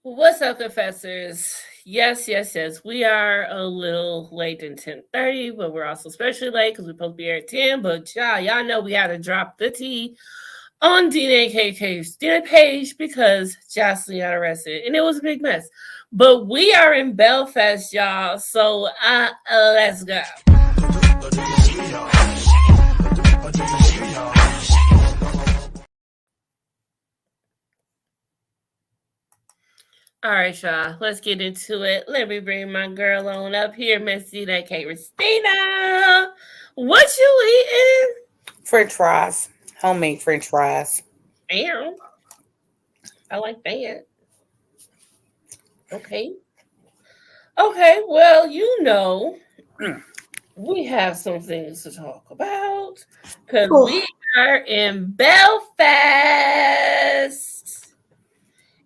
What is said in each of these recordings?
What's up, confessors? Yes. We are a little late than 10:30, but we're also especially late because we're supposed to be here at 10. But y'all know we had to drop the tea on DNAKK's dinner page because Jocelyn got arrested, and it was a big mess. But we are in Belfast, y'all. So let's go. All right, y'all. Let's get into it. Let me bring my girl on up here, Miss DNAK Christina. What you eating? French fries. Homemade French fries. Damn. I like that. Okay. Okay. Well, Mm. we have some things to talk about because Ooh. we are in Belfast.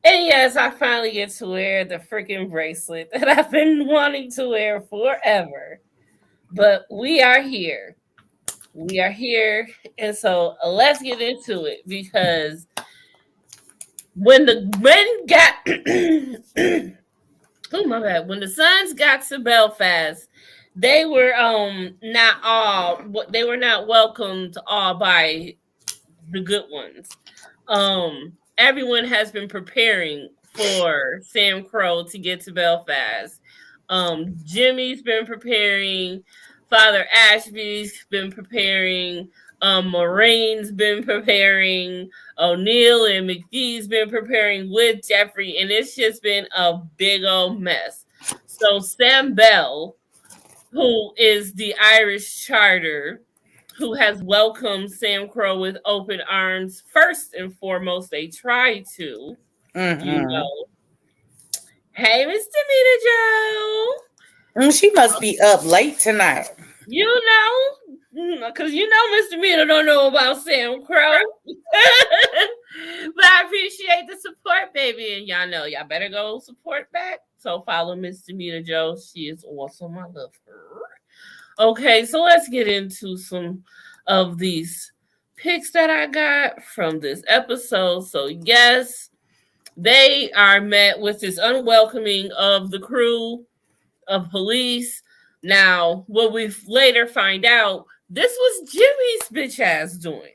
And yes, I finally get to wear the freaking bracelet that I've been wanting to wear forever. But we are here. We are here. And so let's get into it because when the men got oh my bad. When the Suns got to Belfast, they were not welcomed all by the good ones. Everyone has been preparing for Sam Crow to get to Belfast. Jimmy's been preparing, Father Ashby's been preparing, Moraine's been preparing, O'Neill and McGee's been preparing with Jeffrey, and it's just been a big old mess. So Sam Bell, who is the Irish charter, who has welcomed Sam Crow with open arms, first and foremost, they try to, you Mm-hmm. know. Hey, Mr. Meter Joe. She must be up late tonight. You know, because Mr. Meter don't know about Sam Crow. But I appreciate the support, baby. And y'all know, y'all better go support back. So follow Mr. Meter Joe. She is awesome. I love her. Okay, so let's get into some of these picks that I got from this episode. So, yes, they are met with this unwelcoming of the crew of police. Now, what we later find out, this was Jimmy's bitch ass doing.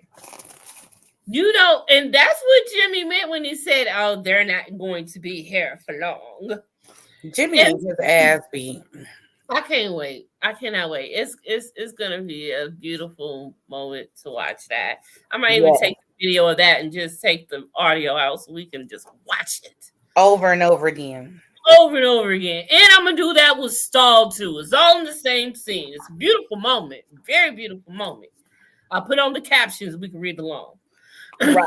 And that's what Jimmy meant when he said, "Oh, they're not going to be here for long." Jimmy And needs his ass beat. I can't wait. I cannot wait. It's gonna be a beautiful moment to watch that. I might even Yeah. take the video of that and just take the audio out so we can just watch it Over and over again. over and over again. And I'm gonna do that with Stall too. It's all in the same scene. It's a beautiful moment, very beautiful moment. I'll put on the captions. We can read along. Right.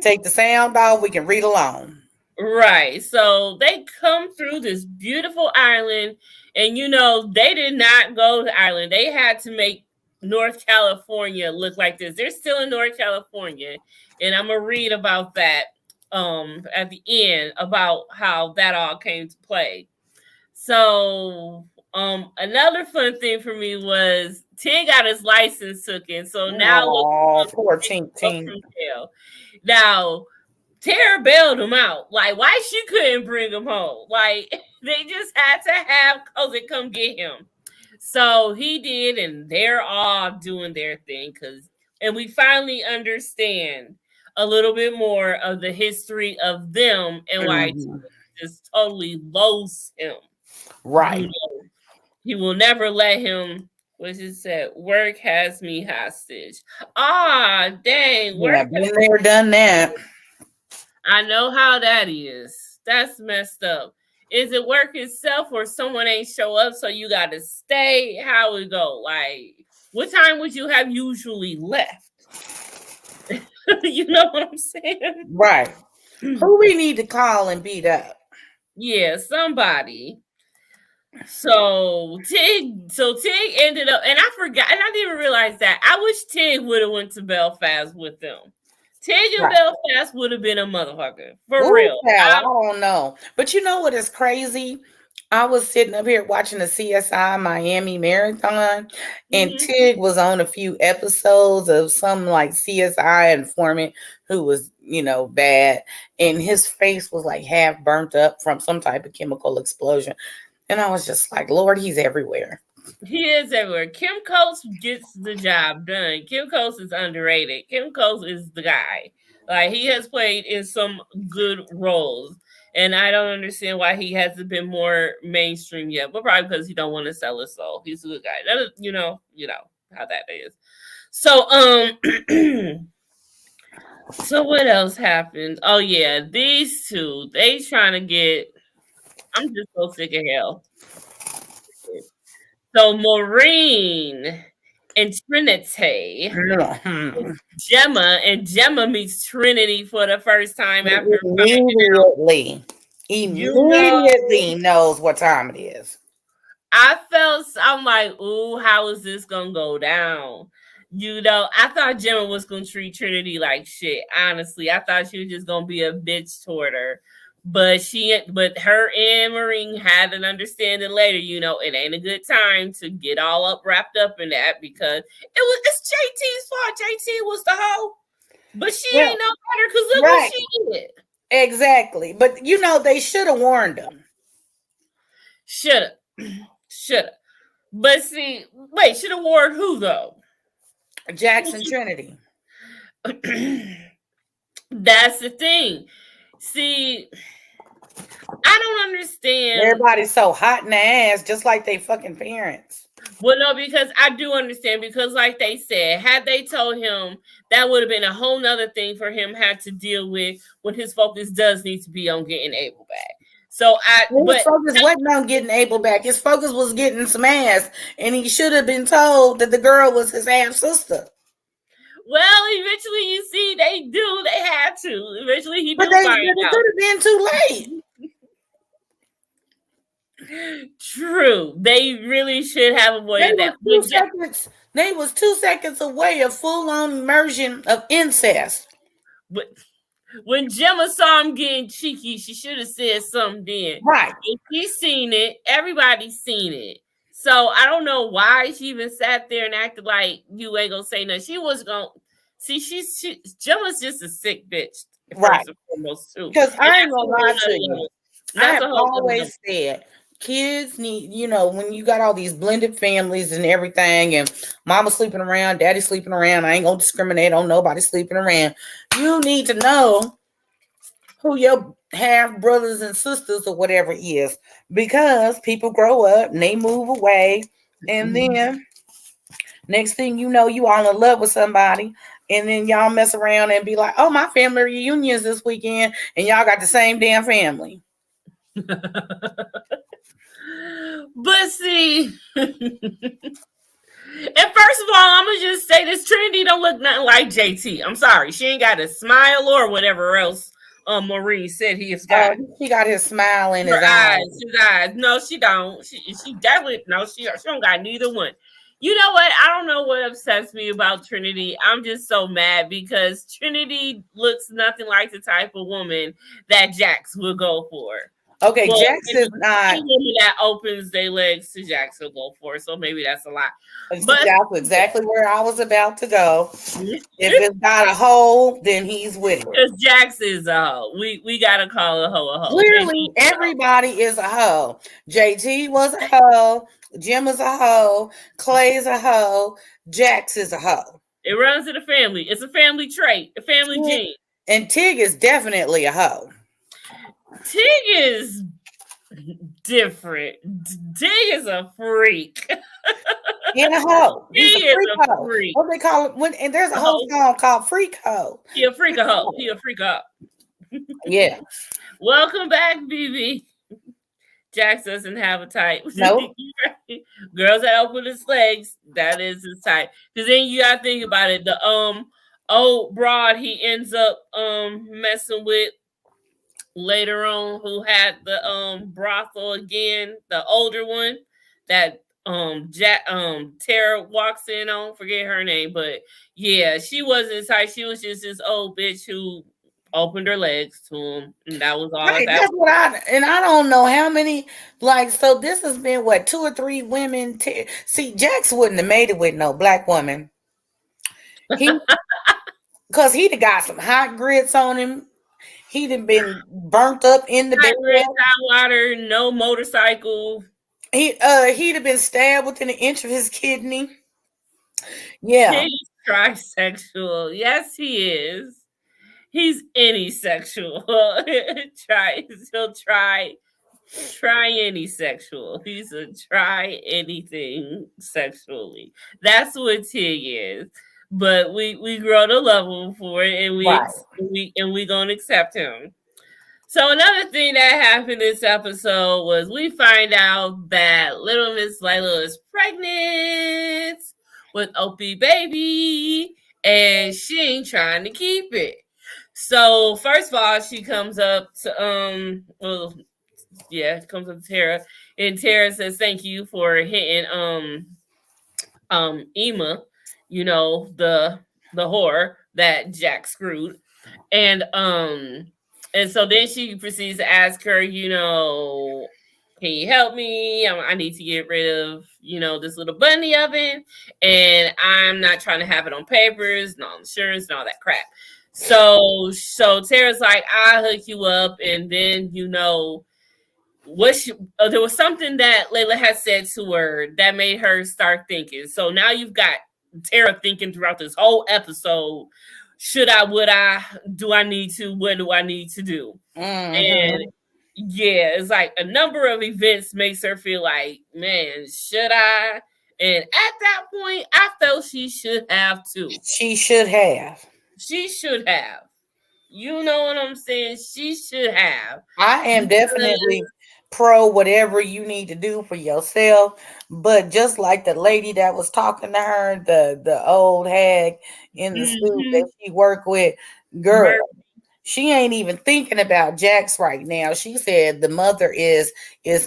Take the sound off. We can read along. Right. So they come through this beautiful island, and they did not go to Ireland. They had to make North California look like this. They're still in North California, and I'm gonna read about that at the end about how that all came to play. So another fun thing for me was Tig got his license taken. So now look Oh, poor Tink up Tink. from jail. Now Tara bailed him out. Like, why she couldn't bring him home? Like, they just had to have Cozy come get him. So he did, and they're all doing their thing. And we finally understand a little bit more of the history of them and why Mm-hmm. just totally loathes him. Right. He will never let him, what he said, work has me hostage. Ah, dang, Yeah, work. been there, done that. I know how that is. That's messed up. Is it work itself or someone ain't show up so you got to stay? How it go? Like, what time would you have usually left? You know what I'm saying? Right. Who we need to call and beat up? Yeah, somebody. So Tig ended up, and I forgot, and I didn't even realize that. I wish Tig would have went to Belfast with them. Tig and Right. Belfast would have been a motherfucker for Ooh, real. pal, I don't know. But you know what is crazy? I was sitting up here watching the CSI Miami marathon, and Mm-hmm. Tig was on a few episodes of some like CSI informant who was, bad, and his face was like half burnt up from some type of chemical explosion. And I was just like, Lord, he's everywhere. He is everywhere. Kim Coates gets the job done. Kim Coates is underrated. Kim Coates is the guy. Like, he has played in some good roles, and I don't understand why he hasn't been more mainstream yet. But probably because he don't want to sell his soul. He's a good guy. That is, you know how that is. So, so what else happened? Oh yeah, these two. They trying to get. I'm just so sick of hell. So Maureen and Trinity, Mhm. Gemma, and Gemma meets Trinity for the first time after coming. Immediately, You know, immediately knows what time it is. I'm like, ooh, how is this gonna go down? I thought Gemma was gonna treat Trinity like shit. Honestly, I thought she was just gonna be a bitch toward her. But her and Marine had an understanding later. It ain't a good time to get all wrapped up in that because it's JT's fault. JT was the hoe, but she Well, ain't no better because look what right, she did. exactly. But they should have warned them. Shoulda, shoulda. But see, wait, should have warned who though? Jackson Trinity. That's the thing. See, I don't understand. Everybody's so hot in the ass, just like they fucking parents. Well, no, because I do understand. Because, like they said, had they told him, that would have been a whole nother thing for him had to deal with when his focus does need to be on getting Abel back. His focus wasn't on getting Abel back. His focus was getting some ass, and he should have been told that the girl was his half sister. Well, eventually, you see, they do. They had to. Eventually, he But do find it out. could have been too late. True. They really should have avoided that. They was 2 seconds away of full-on immersion of incest. But when Gemma saw him getting cheeky, she should have said something then. Right. If she's seen it, everybody's seen it. So I don't know why she even sat there and acted like you ain't gonna say nothing. She was gonna see. Gemma's just a sick bitch, right? First and foremost, too. Because I ain't gonna lie to you. I have always said kids need, when you got all these blended families and everything, and mama sleeping around, daddy sleeping around. I ain't gonna discriminate on nobody sleeping around. You need to know who your half brothers and sisters or whatever is, because people grow up and they move away, and then next thing you know, you all in love with somebody, and then y'all mess around and be like, oh, my family reunions this weekend, and y'all got the same damn family. But see, and first of all, I'm gonna just say this: Trinity don't look nothing like JT. I'm sorry, she ain't got a smile or whatever else. Maureen said he has got. He got his smile in his eyes. His eyes. No, she don't. She definitely no. She don't got neither one. You know what? I don't know what upsets me about Trinity. I'm just so mad because Trinity looks nothing like the type of woman that Jax will go for. Okay, well, Jax is not woman that opens their legs to Jax will go for. So maybe that's a lot. But that's exactly where I was about to go. If it's got a hole, then he's with it. Because Jax is a hoe. We gotta call a hoe a hoe. Clearly, everybody is a hoe. JT was a hoe. Jim is a hoe. Clay's a hoe. Jax is a hoe. It runs in the family. It's a family trait, a family gene. And Tig is definitely a hoe. Tig is different. Tig is a freak. In a hoe. He's a freak hoe. What they call it? And there's a whole song called Freak Hoe. He a freak a hoe. He a freak up. Yeah. Welcome back, BB. Jax doesn't have a type. Nope. Girls that open his legs, that is his type. Because then you gotta think about it. The old broad he ends up messing with later on, who had the brothel again, the older one that Tara walks in on, forget her name, but yeah, she wasn't his type. She was just this old bitch who opened her legs to him, and that was all Right, that that's was. what I don't know how many, like, so this has been what, 2 or 3 women. See, Jax wouldn't have made it with no black woman. He, because he'd have got some hot grits on him. He'd have been burnt up in the bed. Hot water, no motorcycle. He'd have been stabbed within an inch of his kidney. Yeah. He's trisexual. Yes, he is. He's any sexual. He'll try any sexual. He's a try anything sexually. That's what Tig is. But we grow to love him for it, and we gonna accept him. So another thing that happened this episode was we find out that little Miss Layla is pregnant with Opie baby, and she ain't trying to keep it. So first of all, she comes up to comes up to Tara, and Tara says thank you for hitting Ema, the whore that Jack screwed. And so then she proceeds to ask her, can you help me? I need to get rid of, this little bunny oven, and I'm not trying to have it on papers, no insurance, and all that crap. So Tara's like, I'll hook you up, and then there was something that Layla had said to her that made her start thinking. So now you've got Tara thinking throughout this whole episode, should I, would I, do I need to, what do I need to do? And yeah, it's like a number of events makes her feel like, man, should I? And at that point, I felt she should have too. She should have. You know what I'm saying? She should have. I am definitely pro whatever you need to do for yourself. But just like the lady that was talking to her, the old hag in the school that she worked with, girl, she ain't even thinking about Jax right now. She said the mother is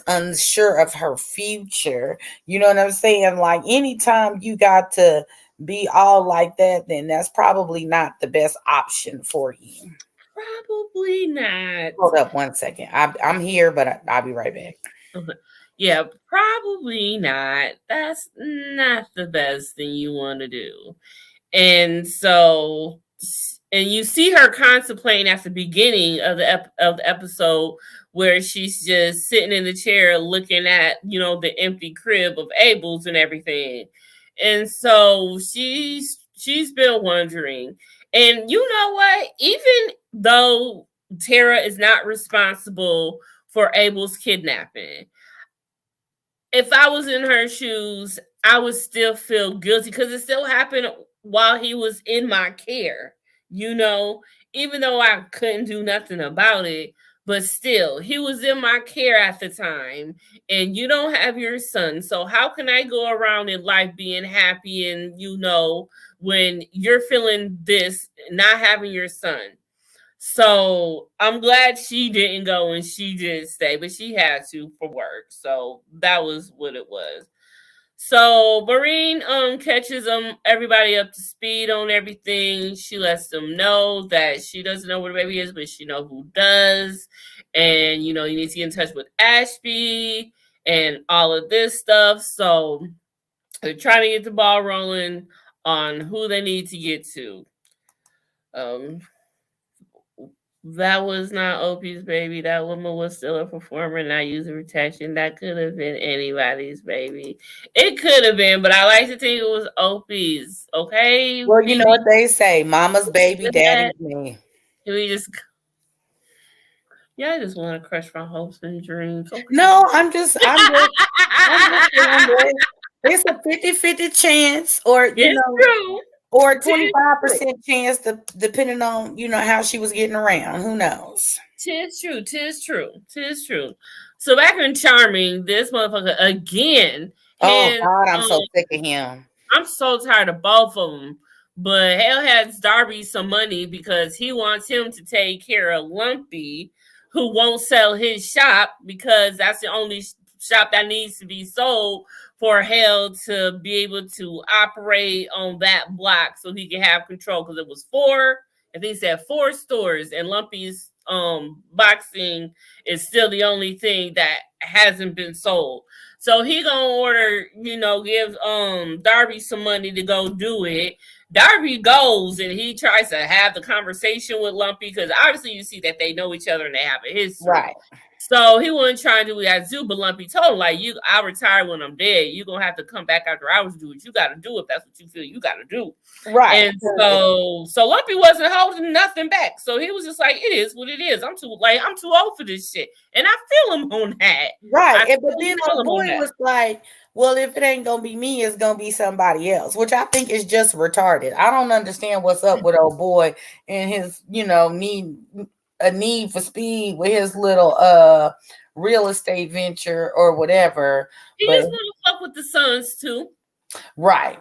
unsure of her future. You know what I'm saying? Like, anytime you got to be all like that, then that's probably not the best option for you. Probably not. Hold up 1 second. I'm here, but I'll be right back. Yeah, probably not. That's not the best thing you want to do. And so, and you see her contemplating at the beginning of the episode, where she's just sitting in the chair looking at, the empty crib of Abel's and everything. And so she's been wondering. And you know what? Even though Tara is not responsible for Abel's kidnapping, if I was in her shoes, I would still feel guilty because it still happened while he was in my care, even though I couldn't do nothing about it. But still, he was in my care at the time, and you don't have your son. So how can I go around in life being happy and, when you're feeling this, not having your son? So I'm glad she didn't go and she did stay, but she had to for work. So that was what it was. So Maureen catches everybody up to speed on everything. She lets them know that she doesn't know where the baby is, but she knows who does. And you need to get in touch with Ashby and all of this stuff. So they're trying to get the ball rolling on who they need to get to. That was not Opie's baby. That woman was still a performer, not using protection. That could have been anybody's baby. It could have been, but I like to think it was Opie's. Okay. Well, you know what they say: "Mama's baby, daddy's me." Can we just? Yeah, I just want to crush my hopes and dreams. Okay. No, I'm just saying it's a 50-50 chance, or true. Or 25% chance, depending on how she was getting around. Who knows? Tis true. So back in Charming, this motherfucker again. Oh God, I'm so sick of him. I'm so tired of both of them. But Hale has Darby some money because he wants him to take care of Lumpy, who won't sell his shop because that's the only shop that needs to be sold for Hale to be able to operate on that block so he can have control, because it was 4 I think he said 4 stores, and Lumpy's boxing is still the only thing that hasn't been sold. So he gonna order, give Darby some money to go do it. Darby goes and he tries to have the conversation with Lumpy, because obviously you see that they know each other and they have a history. Right. So he wasn't trying to do that zoo, but Lumpy told him, like, I'll retire when I'm dead. You're going to have to come back after hours to do what you got to do if that's what you feel you got to do. Right. And so Lumpy wasn't holding nothing back. So he was just like, it is what it is. I'm too old for this shit. And I feel him on that. Right. But then the boy was like, well, if it ain't going to be me, it's going to be somebody else, which I think is just retarded. I don't understand what's up with old boy and his, need for speed with his little real estate venture or whatever. He just want to fuck with the sons too. Right.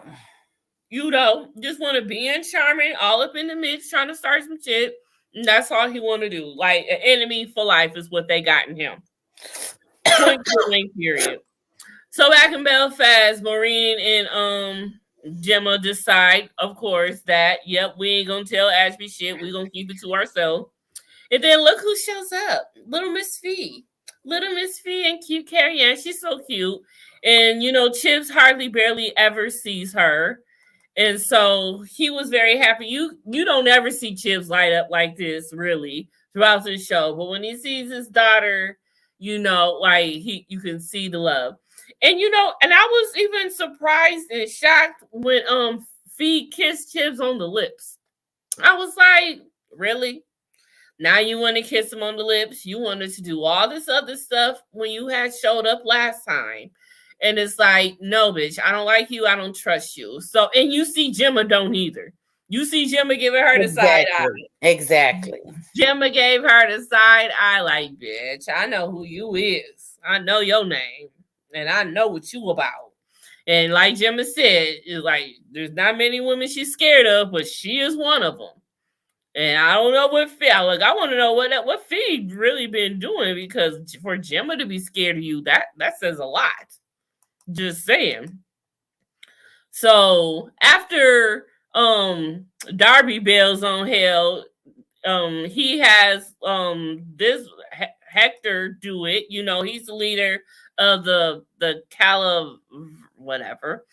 Just want to be in charming, all up in the mix, trying to start some shit. And that's all he want to do. Like, an enemy for life is what they got in him. Point blank, period. So back in Belfast, Maureen and Gemma decide, of course, that we ain't gonna tell Ashby shit. We gonna keep it to ourselves. And then look who shows up. Little Miss Fee and cute Carrie Ann. She's so cute. And, Chips hardly barely ever sees her. And so he was very happy. You don't ever see Chips light up like this, really, throughout the show. But when he sees his daughter, you can see the love. And, and I was even surprised and shocked when Fee kissed Chips on the lips. I was like, really? Now you want to kiss him on the lips? You wanted to do all this other stuff when you had showed up last time. And it's like, no, bitch, I don't like you. I don't trust you. So, and you see Gemma don't either. You see Gemma giving her the side eye. Exactly. Gemma gave her the side eye like, bitch, I know who you is. I know your name. And I know what you about. And like Gemma said, it's like, there's not many women she's scared of, but she is one of them. And I don't know what Fee, I want to know what Fee really been doing, because for Gemma to be scared of you, that says a lot. Just saying. So after Darby bails on Hell, he has this Hector do it. He's the leader of the Cala whatever.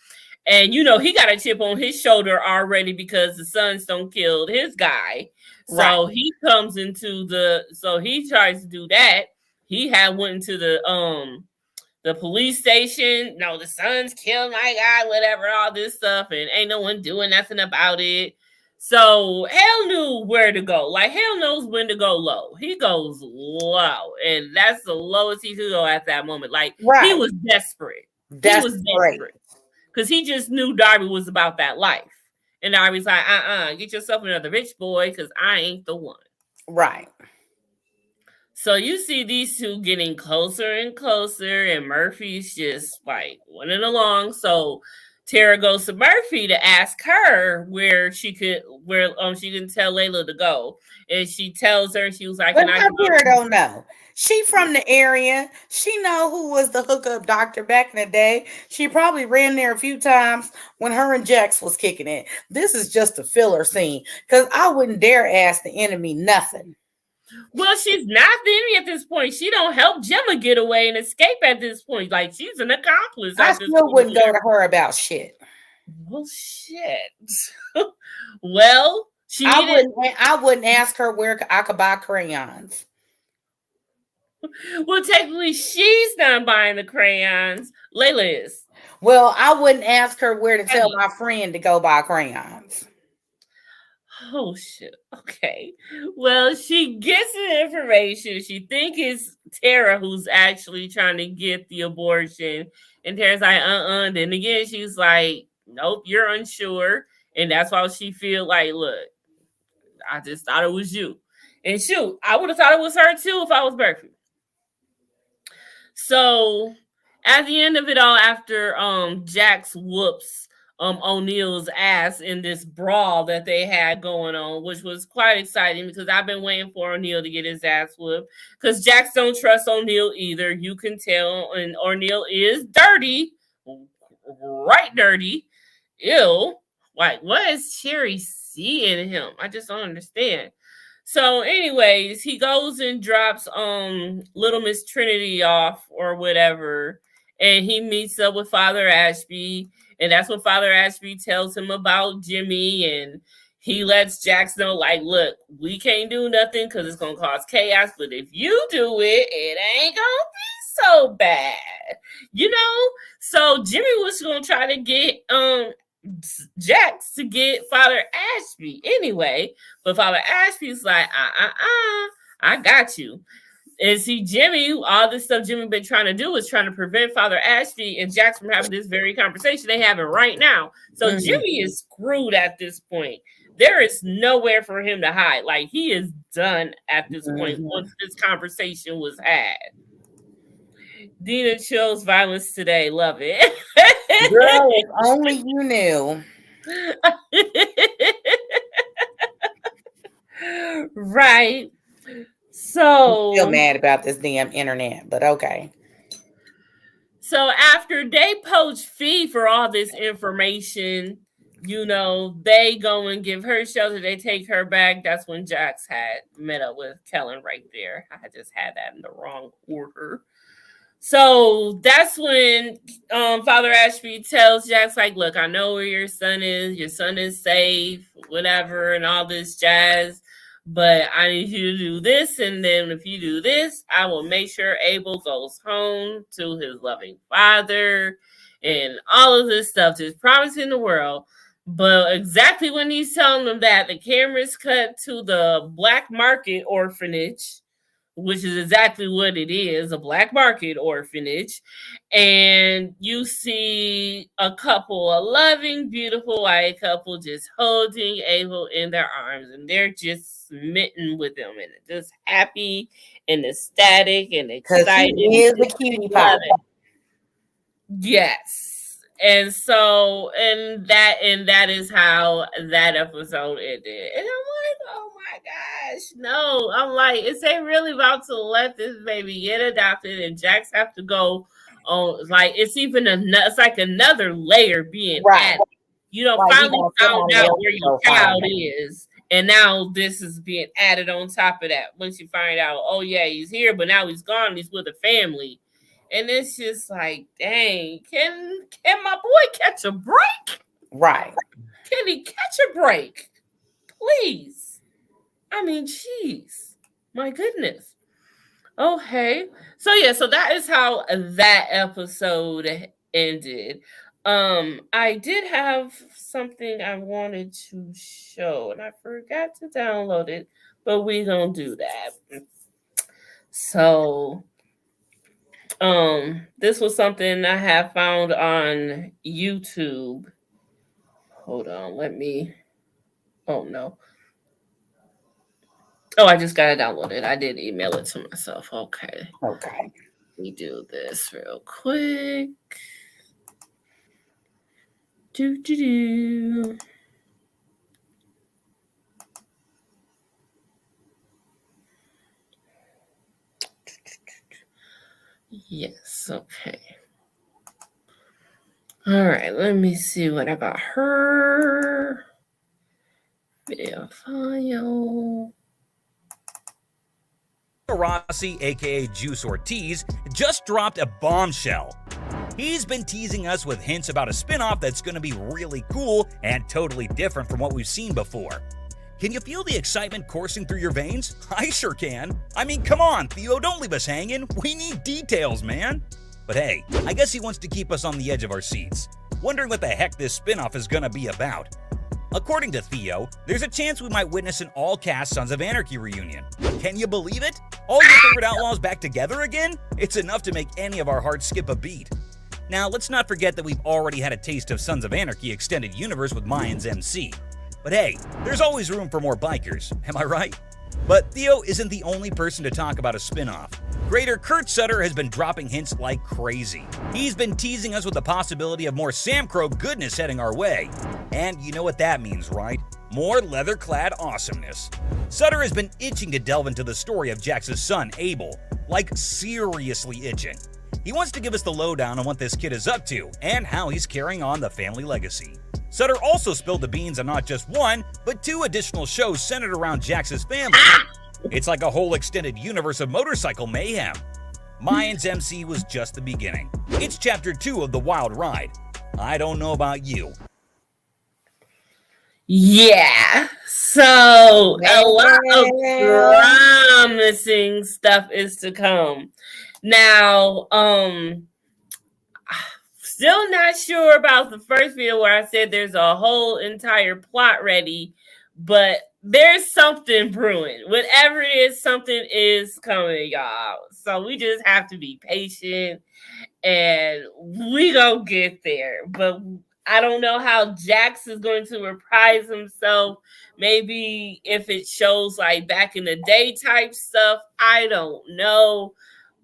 And, he got a chip on his shoulder already because the sons don't kill his guy. So he comes into so he tries to do that. He went into the police station. No, the sons killed my guy, whatever, all this stuff. And ain't no one doing nothing about it. So Hell knew where to go. Like, Hell knows when to go low. He goes low. And that's the lowest he could go at that moment. Like, he was desperate. He was desperate. Because he just knew Darby was about that life. And Darby's like, get yourself another rich boy, because I ain't the one. Right. So you see these two getting closer and closer, and Murphy's just like running along. So Tara goes to Murphy to ask her where she can tell Layla to go. And she tells her, she was like, but Tara don't know. She from the area. She know who was the hookup doctor back in the day. She probably ran there a few times when her and Jax was kicking it. This is just a filler scene, because I wouldn't dare ask the enemy nothing. Well, she's not the enemy at this point. She don't help Gemma get away and escape at this point. Like, she's an accomplice. I still wouldn't go to her about shit. Well, shit. Well, I wouldn't ask her where I could buy crayons. Well, technically, she's not buying the crayons. Layla is. Well, I wouldn't ask her where to tell my friend to go buy crayons. Oh, shit. Okay. Well, she gets the information. She thinks it's Tara who's actually trying to get the abortion. And Tara's like, Then again, she's like, nope, you're unsure. And that's why she feel like, look, I just thought it was you. And shoot, I would have thought it was her too if I was Berkeley. So at the end of it all, after Jax whoops O'Neill's ass in this brawl that they had going on, which was quite exciting because I've been waiting for O'Neill to get his ass whooped, because Jax don't trust O'Neill either. You can tell, and O'Neill is dirty, right dirty, ill. Like, what is Cherry see in him? I just don't understand. So, anyways, he goes and drops little Miss Trinity off or whatever, and he meets up with Father Ashby, and that's when Father Ashby tells him about Jimmy, and he lets Jax know, like, look, we can't do nothing because it's gonna cause chaos, but if you do it, it ain't gonna be so bad, you know. So Jimmy was gonna try to get Jax to get Father Ashby anyway, but Father Ashby's like, I got you. And see, Jimmy, all this stuff Jimmy been trying to do is trying to prevent Father Ashby and Jax from having this very conversation they having right now. So Jimmy is screwed at this point. There is nowhere for him to hide. Like, he is done at this point once this conversation was had. Dina chose violence today. Love it. Girl, if only you knew. Right. So I'm still mad about this damn internet, but okay. So after they poach Fee for all this information, you know, they go and give her shelter. They take her back. That's when Jax had met up with Kellen right there. I just had that in the wrong order. So that's when Father Ashby tells Jax, like, look, I know where your son is. Your son is safe, whatever, and all this jazz. But I need you to do this. And then if you do this, I will make sure Abel goes home to his loving father and all of this stuff. Just promising the world. But exactly when he's telling them that, the camera's cut to the black market orphanage, which is exactly what it is, a black market orphanage. And you see a couple, a loving, beautiful white couple just holding Abel in their arms. And they're just smitten with him and just happy and ecstatic and excited. He is a cutie pie. Yes. And so, and that is how that episode ended. And I'm like, oh my gosh, no. I'm like, is they really about to let this baby get adopted and Jax have to go on? Like, it's even it's like another layer being added. You know, like, finally found out where your child is. And now this is being added on top of that. Once you find out, oh yeah, he's here, but now he's gone. He's with a family. And it's just like, dang, can my boy catch a break? Right. Can he catch a break? Please. I mean, jeez. My goodness. Okay. So yeah, so that is how that episode ended. I did have something I wanted to show, and I forgot to download it, but we gonna do that. So this was something I have found on YouTube. Hold on, oh no. Oh, I just gotta download it. I did email it to myself. Okay. Let me do this real quick. Do. Yes, okay. All right, let me see what I got her. Video file. Rossi, aka Juice Ortiz, just dropped a bombshell. He's been teasing us with hints about a spin-off that's going to be really cool and totally different from what we've seen before. Can you feel the excitement coursing through your veins? I sure can. I mean, come on, Theo, don't leave us hanging. We need details, man. But hey, I guess he wants to keep us on the edge of our seats, wondering what the heck this spin-off is going to be about. According to Theo, there's a chance we might witness an all-cast Sons of Anarchy reunion. Can you believe it? All your favorite outlaws back together again? It's enough to make any of our hearts skip a beat. Now, let's not forget that we've already had a taste of Sons of Anarchy Extended Universe with Mayans MC. But hey, there's always room for more bikers, am I right? But Theo isn't the only person to talk about a spin-off. Creator Kurt Sutter has been dropping hints like crazy. He's been teasing us with the possibility of more Sam Crow goodness heading our way. And you know what that means, right? More leather-clad awesomeness. Sutter has been itching to delve into the story of Jax's son, Abel. Like, seriously itching. He wants to give us the lowdown on what this kid is up to and how he's carrying on the family legacy. Sutter also spilled the beans on not just one, but 2 additional shows centered around Jax's family. It's like a whole extended universe of motorcycle mayhem. Mayans MC was just the beginning. It's chapter 2 of The Wild Ride. I don't know about you. Yeah, so a lot of promising stuff is to come. Now, still not sure about the first video where I said there's a whole entire plot ready, but there's something brewing. Whatever it is, something is coming, y'all. So we just have to be patient and we gonna get there. But I don't know how Jax is going to reprise himself. Maybe if it shows like back in the day type stuff, I don't know.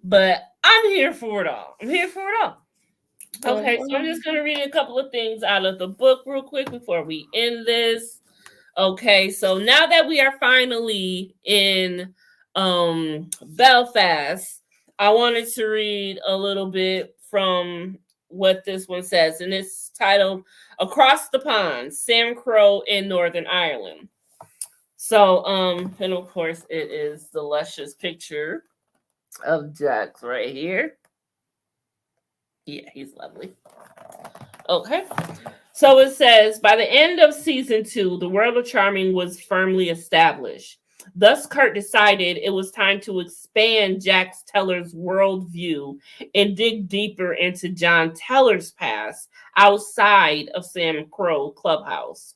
But I'm here for it all. Okay, so I'm just going to read a couple of things out of the book real quick before we end this. Okay, so now that we are finally in Belfast, I wanted to read a little bit from what this one says, and it's titled Across the Pond, Sam Crow in Northern Ireland. So, and of course, it is the luscious picture of Jax right here. Yeah, he's lovely. Okay. So it says, by the end of season 2, the world of Charming was firmly established. Thus, Kurt decided it was time to expand Jax Teller's worldview and dig deeper into John Teller's past outside of Sam Crow Clubhouse.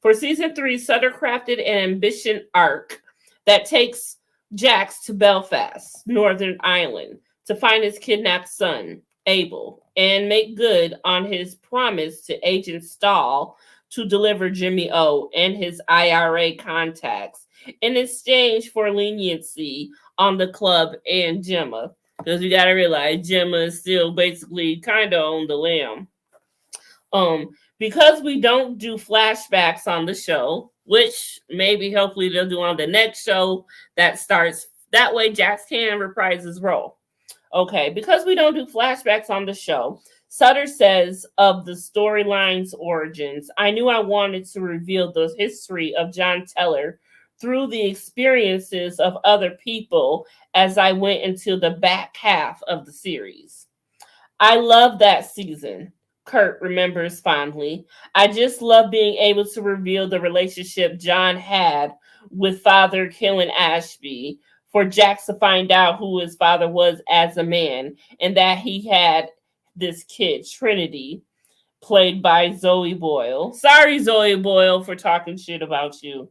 For season 3, Sutter crafted an ambition arc that takes Jax to Belfast, Northern Ireland, to find his kidnapped son, Abel, and make good on his promise to Agent Stahl to deliver Jimmy O and his IRA contacts in exchange for leniency on the club and Gemma. Because you got to realize Gemma is still basically kind of on the lamb. Because we don't do flashbacks on the show, which maybe hopefully they'll do on the next show that starts. That way Jax can reprise his role. Okay, because we don't do flashbacks on the show, Sutter says of the storyline's origins, I knew I wanted to reveal the history of John Teller through the experiences of other people as I went into the back half of the series. I love that season, Kurt remembers fondly. I just love being able to reveal the relationship John had with Father Killen Ashby, for Jax to find out who his father was as a man, and that he had this kid, Trinity, played by Zoe Boyle. Sorry, Zoe Boyle, for talking shit about you.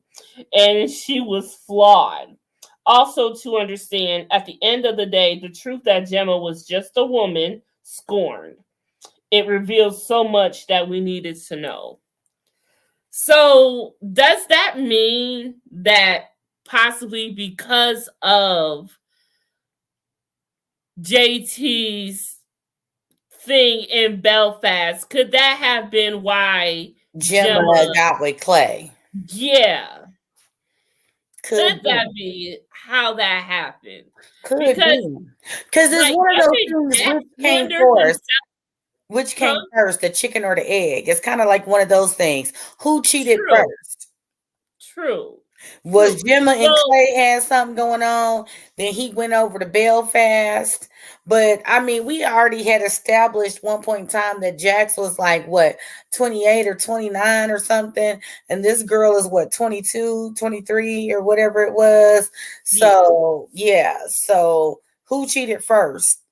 And she was flawed. Also, to understand, at the end of the day, the truth that Gemma was just a woman scorned. It reveals so much that we needed to know. So, does that mean that possibly because of JT's thing in Belfast, could that have been why Gemma got with Clay? Yeah. Could that be how that happened? Could be. Because it's one of those things which came first. Which came first, the chicken or the egg? It's kind of like one of those things. Who cheated first? True. Was Gemma and Clay had something going on? Then he went over to Belfast. But I mean, we already had established one point in time that Jax was like, what, 28 or 29 or something. And this girl is what, 22, 23 or whatever it was. So, yeah. So who cheated first?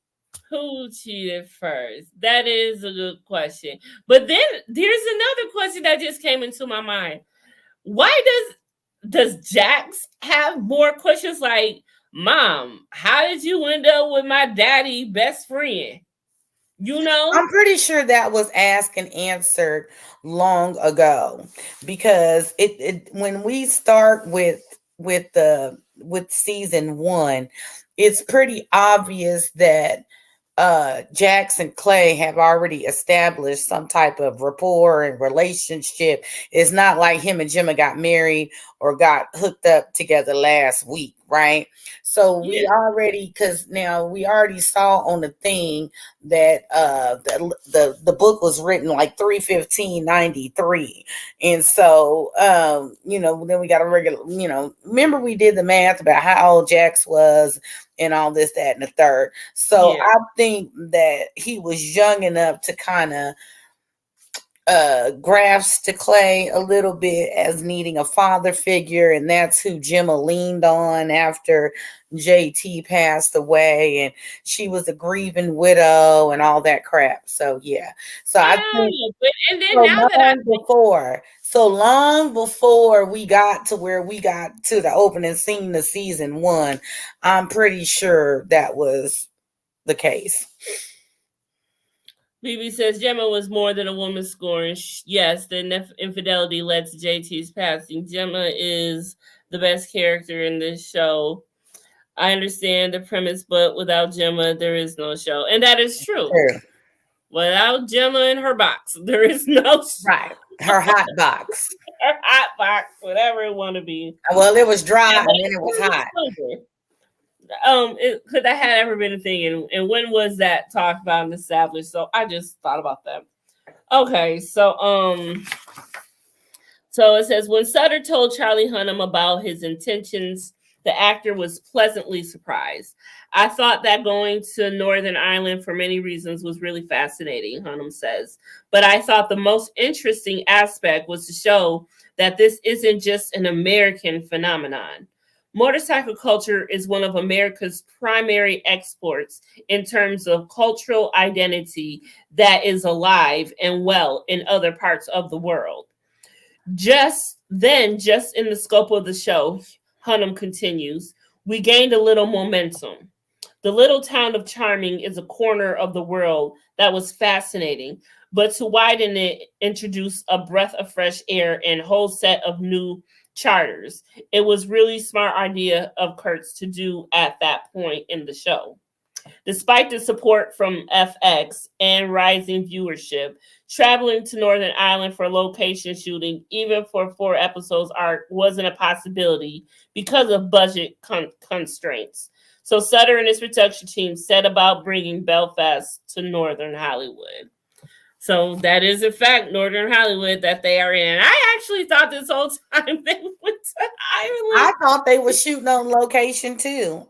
Who cheated first? That is a good question. But then there's another question that just came into my mind. Why does Jax have more questions like, Mom, how did you end up with my daddy best friend? You know? I'm pretty sure that was asked and answered long ago, because it when we start with season 1, it's pretty obvious that Jax and Clay have already established some type of rapport and relationship. It's not like him and Gemma got married or got hooked up together last week. right? So we already, because now we already saw on the thing that the book was written like 3/15/93, and so then we got a regular, remember we did the math about how old Jax was and all this, that, and the third. So I think that he was young enough to kind of grasp to Clay a little bit as needing a father figure, and that's who Gemma leaned on after JT passed away, and she was a grieving widow and all that crap. So yeah, so I think and then so long before we got to where we got to the opening scene of season 1, I'm pretty sure that was the case. BB says Gemma was more than a woman scorn. Yes, the infidelity led to JT's passing. Gemma is the best character in this show. I understand the premise, but without Gemma, there is no show. And that is true. Without Gemma in her box, there is no show. Right. Her hot box. Her hot box, whatever it want to be. Well, it was dry and then it was hot. Could that had ever been a thing, and when was that talked about and established? So I just thought about that. Okay, so it says when Sutter told Charlie Hunnam about his intentions, the actor was pleasantly surprised. I thought that going to Northern Ireland for many reasons was really fascinating, Hunnam says, but I thought the most interesting aspect was to show that this isn't just an American phenomenon. Motorcycle culture is one of America's primary exports in terms of cultural identity that is alive and well in other parts of the world. Just in the scope of the show, Hunnam continues, we gained a little momentum. The little town of Charming is a corner of the world that was fascinating, but to widen it, introduce a breath of fresh air and a whole set of new charters. It was really smart idea of Kurt's to do at that point in the show. Despite the support from FX and rising viewership, traveling to Northern Ireland for location shooting, even for 4 episodes arc, wasn't a possibility because of budget constraints. So Sutter and his production team set about bringing Belfast to Northern Hollywood. So that is in fact Northern Hollywood that they are in. I actually thought this whole time they went to Ireland. I thought they were shooting on location too.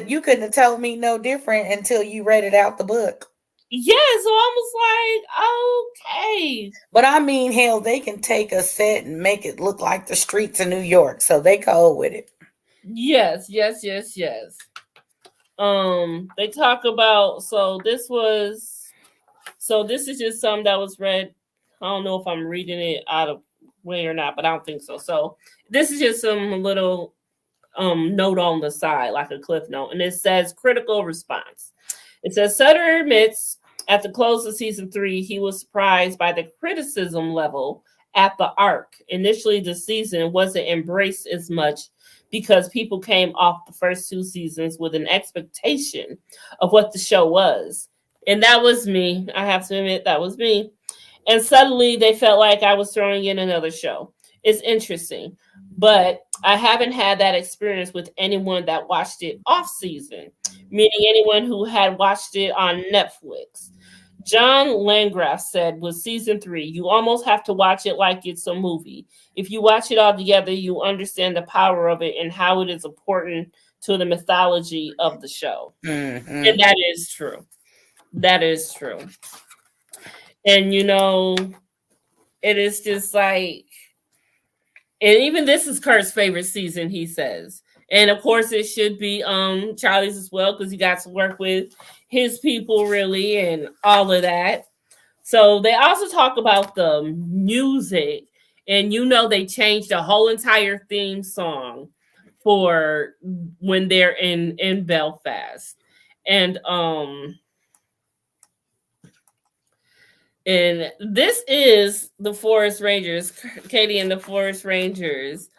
You couldn't have told me no different until you read it out the book. Yeah, so I was like, okay. But I mean, hell, they can take a set and make it look like the streets of New York, so they go with it. Yes. They talk about this is just something that was read. I don't know if I'm reading it out of way or not, but I don't think so. So this is just some little note on the side, like a cliff note. And it says critical response. It says Sutter admits at the close of season 3, he was surprised by the criticism level at the arc. Initially, the season wasn't embraced as much because people came off the first 2 seasons with an expectation of what the show was. And that was me. I have to admit, that was me. And suddenly they felt like I was throwing in another show. It's interesting. But I haven't had that experience with anyone that watched it off season, meaning anyone who had watched it on Netflix. John Landgraf said with season 3, you almost have to watch it like it's a movie. If you watch it all together, you understand the power of it and how it is important to the mythology of the show. Mm-hmm. And that is true. That is true. And, it is just like, and even this is Kurt's favorite season, he says. And of course, it should be Charlie's as well, because he got to work with his people, really, and all of that. So they also talk about the music. And, they changed the whole entire theme song for when they're in Belfast. And this is the Forest Rangers, Katie and the Forest Rangers.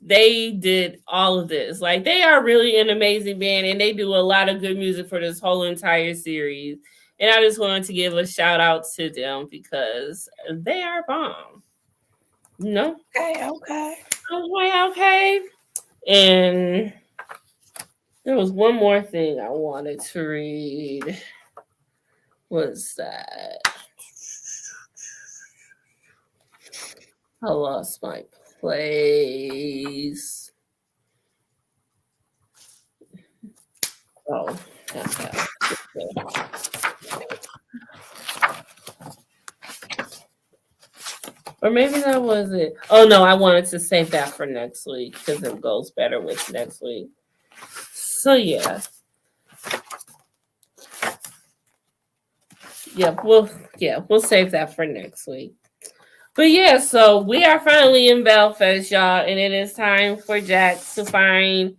They did all of this. Like, they are really an amazing band, and they do a lot of good music for this whole entire series. And I just wanted to give a shout out to them because they are bomb. Okay. Okay. And there was one more thing I wanted to read. What's that? I lost my place. Oh, okay. Or maybe that was it. Oh no, I wanted to save that for next week because it goes better with next week. So yeah. We'll save that for next week. But yeah, so we are finally in Belfast, y'all, and it is time for Jack to find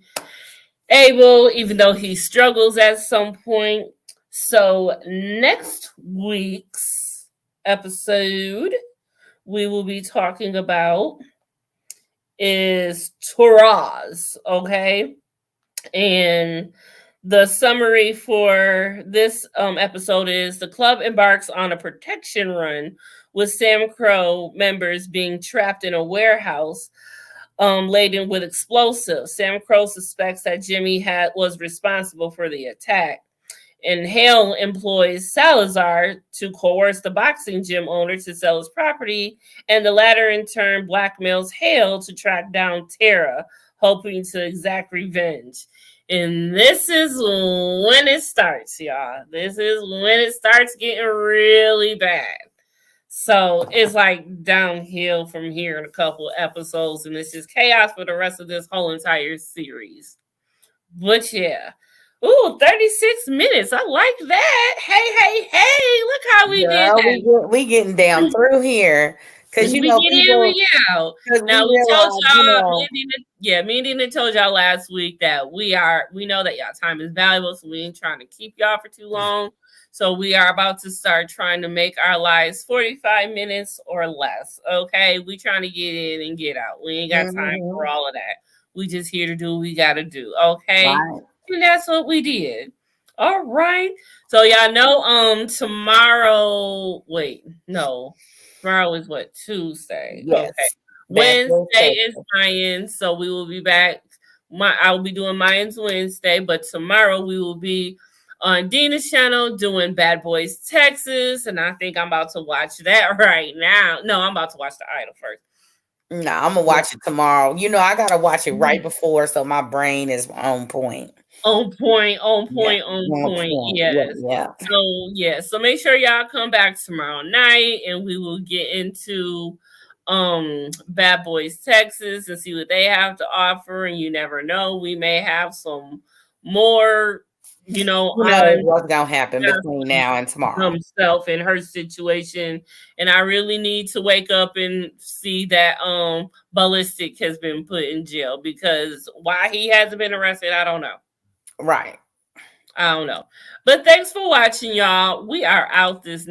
Abel, even though he struggles at some point. So next week's episode we will be talking about is Taraz, okay? And the summary for this episode is the club embarks on a protection run with Sam Crow members being trapped in a warehouse laden with explosives. Sam Crow suspects that Jimmy was responsible for the attack. And Hale employs Salazar to coerce the boxing gym owner to sell his property, and the latter in turn blackmails Hale to track down Tara, hoping to exact revenge. And this is when it starts, y'all. This is when it starts getting really bad. So it's like downhill from here in a couple of episodes, and it's just chaos for the rest of this whole entire series. But yeah. Ooh, 36 minutes. I like that. Hey. Look how we did that. We getting down through here. Because, you know, people... we out. Now, we told y'all, me and Dina told y'all last week that we know that y'all time is valuable, so we ain't trying to keep y'all for too long. So we are about to start trying to make our lives 45 minutes or less, okay? We trying to get in and get out. We ain't got time for all of that. We just here to do what we got to do, okay? Right. And that's what we did. All right. So y'all know tomorrow is what? Tuesday. Yes. Okay. Wednesday is Mayans, so we will be back. I will be doing Mayans Wednesday, but tomorrow we will be on Dina's channel doing Bad Boys Texas, and I think I'm about to watch that right now. No, I'm about to watch The Idol first. No, I'm gonna watch it tomorrow. You know, I gotta watch it right before, so my brain is on point. On point. Yes. Yeah. So make sure y'all come back tomorrow night, and we will get into Bad Boys Texas and see what they have to offer. And you never know, we may have some more. What's gonna happen between now and tomorrow. Himself and her situation, and I really need to wake up and see that Ballistic has been put in jail, because why he hasn't been arrested, I don't know. Right. I don't know. But thanks for watching, y'all. We are out this